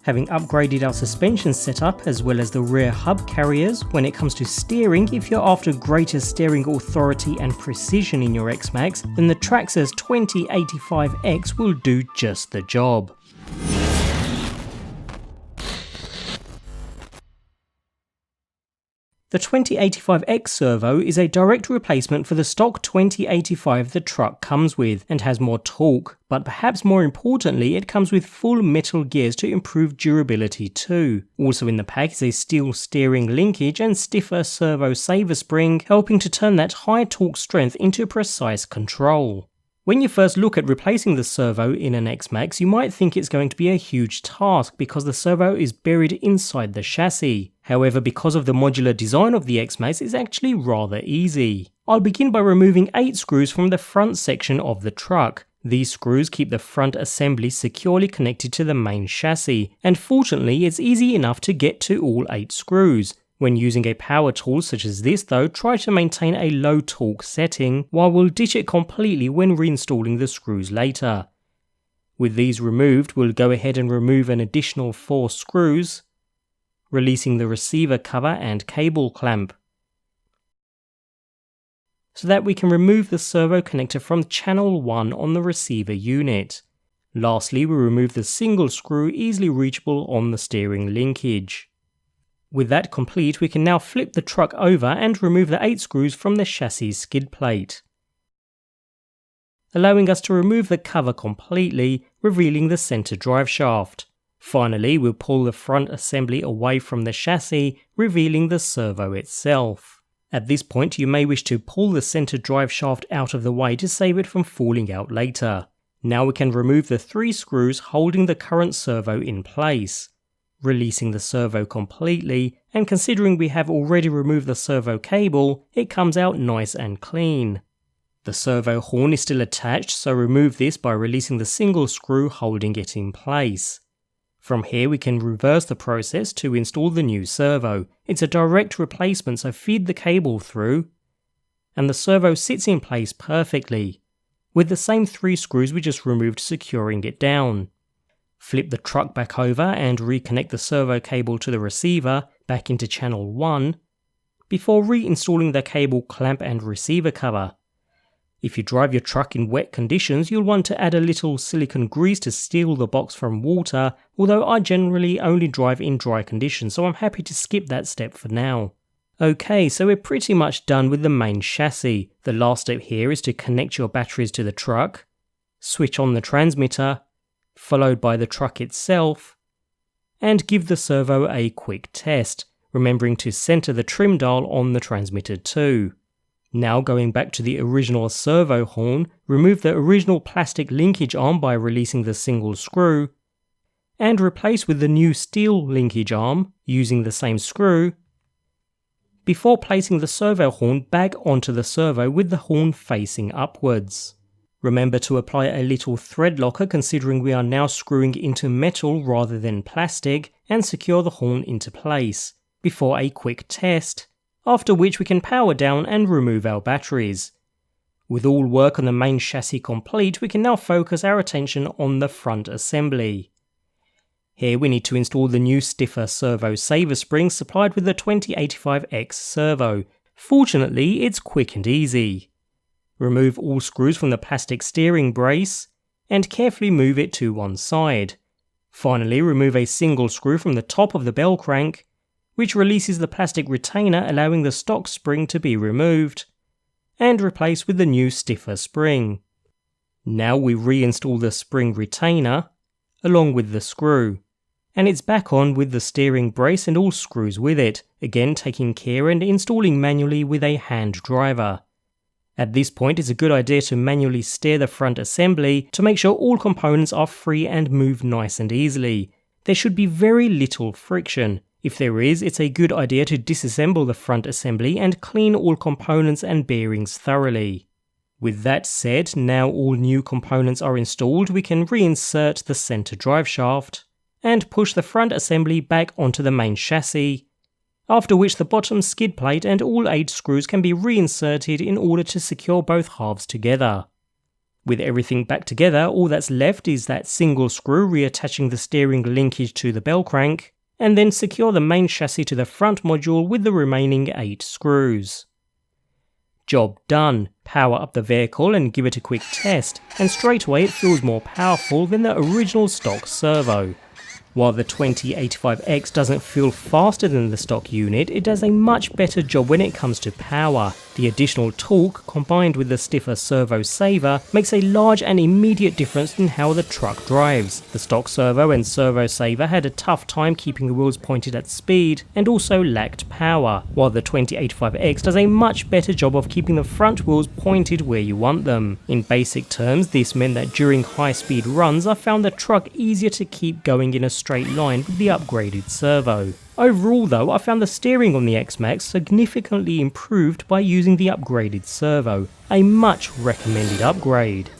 Having upgraded our suspension setup as well as the rear hub carriers, when it comes to steering, if you're after greater steering authority and precision in your X-MAXX, then the Traxxas 2085X will do just the job. The 2085X Servo is a direct replacement for the stock 2085 the truck comes with, and has more torque, but perhaps more importantly it comes with full metal gears to improve durability too. Also in the pack is a steel steering linkage and stiffer servo saver spring, helping to turn that high torque strength into precise control. When you first look at replacing the servo in an X-MAXX, you might think it's going to be a huge task because the servo is buried inside the chassis. However, because of the modular design of the X-MAXX, it's actually rather easy. I'll begin by removing 8 screws from the front section of the truck. These screws keep the front assembly securely connected to the main chassis, and fortunately it's easy enough to get to all 8 screws. When using a power tool such as this though, try to maintain a low torque setting, while we'll ditch it completely when reinstalling the screws later. With these removed, we'll go ahead and remove an additional 4 screws, releasing the receiver cover and cable clamp, so that we can remove the servo connector from channel 1 on the receiver unit. Lastly, we remove the single screw easily reachable on the steering linkage. With that complete, we can now flip the truck over and remove the 8 screws from the chassis skid plate, allowing us to remove the cover completely, revealing the center drive shaft. Finally, we'll pull the front assembly away from the chassis, revealing the servo itself. At this point, you may wish to pull the center drive shaft out of the way to save it from falling out later. Now we can remove the 3 screws holding the current servo in place, releasing the servo completely, and considering we have already removed the servo cable, it comes out nice and clean. The servo horn is still attached, so remove this by releasing the single screw holding it in place. From here we can reverse the process to install the new servo. It's a direct replacement, so feed the cable through, and the servo sits in place perfectly, with the same 3 screws we just removed securing it down. Flip the truck back over and reconnect the servo cable to the receiver back into channel 1 before reinstalling the cable clamp and receiver cover. If you drive your truck in wet conditions, you'll want to add a little silicone grease to seal the box from water, although I generally only drive in dry conditions, so I'm happy to skip that step for now. Okay, so we're pretty much done with the main chassis. The last step here is to connect your batteries to the truck, switch on the transmitter, followed by the truck itself, and give the servo a quick test, remembering to center the trim dial on the transmitter too. Now going back to the original servo horn, remove the original plastic linkage arm by releasing the single screw, and replace with the new steel linkage arm using the same screw, before placing the servo horn back onto the servo with the horn facing upwards. Remember to apply a little thread locker considering we are now screwing into metal rather than plastic, and secure the horn into place, before a quick test, after which we can power down and remove our batteries. With all work on the main chassis complete, we can now focus our attention on the front assembly. Here we need to install the new stiffer servo saver spring supplied with the 2085X Servo. Fortunately, it's quick and easy. Remove all screws from the plastic steering brace and carefully move it to one side. Finally, remove a single screw from the top of the bell crank, which releases the plastic retainer, allowing the stock spring to be removed and replaced with the new stiffer spring. Now we reinstall the spring retainer along with the screw, and it's back on with the steering brace and all screws with it, again taking care and installing manually with a hand driver. At this point, it's a good idea to manually steer the front assembly to make sure all components are free and move nice and easily. There should be very little friction. If there is, it's a good idea to disassemble the front assembly and clean all components and bearings thoroughly. With that said, now all new components are installed, we can reinsert the center drive shaft and push the front assembly back onto the main chassis, after which the bottom skid plate and all 8 screws can be reinserted in order to secure both halves together. With everything back together, all that's left is that single screw reattaching the steering linkage to the bell crank, and then secure the main chassis to the front module with the remaining 8 screws. Job done. Power up the vehicle and give it a quick test, and straight away it feels more powerful than the original stock servo. While the 2085X doesn't feel faster than the stock unit, it does a much better job when it comes to power. The additional torque, combined with the stiffer servo saver, makes a large and immediate difference in how the truck drives. The stock servo and servo saver had a tough time keeping the wheels pointed at speed, and also lacked power, while the 2085X does a much better job of keeping the front wheels pointed where you want them. In basic terms, this meant that during high-speed runs I found the truck easier to keep going in a straight line with the upgraded servo. Overall though, I found the steering on the X-MAXX significantly improved by using the upgraded servo, a much recommended upgrade.